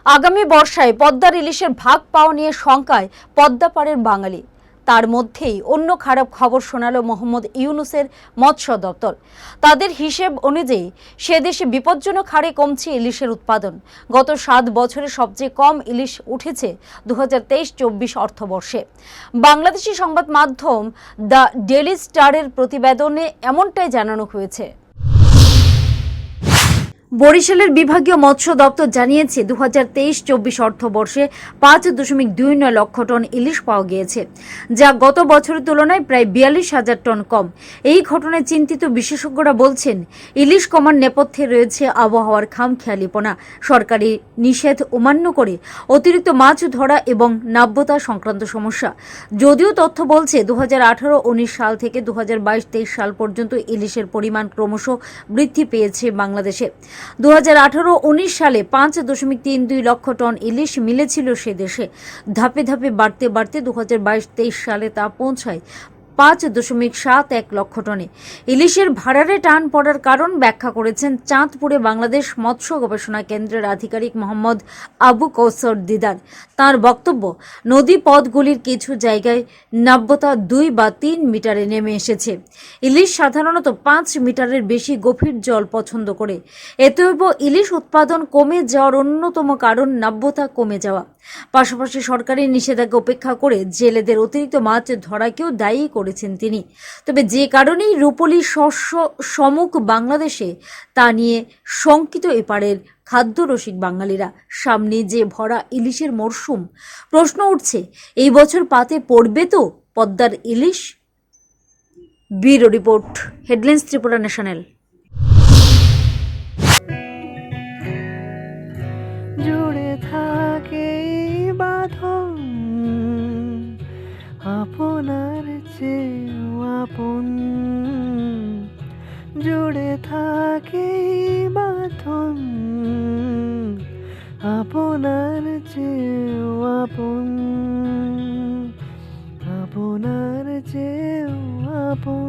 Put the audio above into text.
আগামী বর্ষায় পদ্মার ইলিশের ভাগ পাওয়া নিয়ে শঙ্কায় পদ্মাপাড়ের বাঙালি। তার মধ্যেই অন্য খারাপ খবর শোনালো মোহাম্মদ ইউনূসের মৎস্য দপ্তর। তাদের হিসেব অনুযায়ী সে দেশে বিপজ্জনক হারে কমছে ইলিশের উৎপাদন। গত 7 বছরে সবচেয়ে কম ইলিশ উঠেছে 2023-24 অর্থবর্ষে। বাংলাদেশি সংবাদ মাধ্যম দ্য ডেইলি স্টারের প্রতিবেদনে এমনটাই জানানো হয়েছে। বরিশালের বিভাগীয় মৎস্য দপ্তর জানিয়েছে 2023-24 অর্থবর্ষে 5.29 লক্ষ টন ইলিশ পাওয়া গিয়েছে, যা গত বছরের তুলনায় প্রায় 42,000 টন কম। এই ঘটনায় চিন্তিত বিশেষজ্ঞরা বলছেন, ইলিশ কমার নেপথ্যে রয়েছে আবহাওয়ার খামখেয়ালিপনা, সরকারি নিষেধ অমান্য করে অতিরিক্ত মাছ ধরা এবং নাব্যতা সংক্রান্ত সমস্যা। যদিও তথ্য বলছে 2018-19 সাল থেকে 2022-23 সাল পর্যন্ত ইলিশের পরিমাণ ক্রমশ বৃদ্ধি পেয়েছে বাংলাদেশে। 2018-19 সালে 5.32 লক্ষ টন ইলিশ মিলেছিল সে দেশে। ধাপে ধাপে বাড়তে বাড়তে 2022-23 সালে তা পৌঁছায় 5.71 লক্ষ টনে। ইলিশের ভাড়ারে টান পড়ার কারণ ব্যাখ্যা করেছেন চাঁদপুরে বাংলাদেশ মৎস্য গবেষণা কেন্দ্রের আধিকারিক মোহাম্মদ আবু কৌসর দিদার। তার বক্তব্য, নদী পথগুলির কিছু জায়গায় নাব্যতা 2 বা 3 মিটারে নেমে এসেছে। ইলিশ সাধারণত 5 মিটারের বেশি গভীর জল পছন্দ করে। এতএব ইলিশ উৎপাদন কমে যাওয়ার অন্যতম কারণ নাব্যতা কমে যাওয়া। পাশাপাশি সরকারি নিষেধাজ্ঞা উপেক্ষা করে জেলেদের অতিরিক্ত মাছ ধরাকেও দায়ী করেছেন তিনি। তবে যে কারণেই রূপলী শস্য সমুখ বাংলাদেশে, তা নিয়ে শঙ্কিত এপারের খাদ্যরসিক বাঙালিরা। সামনে যে ভরা ইলিশের মরশুম, প্রশ্ন উঠছে, এই বছর পাতে পড়বে তো পদ্মার ইলিশ? Bureau report, headlines Tripura national. জুড়ে থাকে বাঁধন আপনার চেয়েও আপন, জুড়ে থাকে বাঁধন আপনার চেয়েও আপন, আপনার চেয়েও আপন।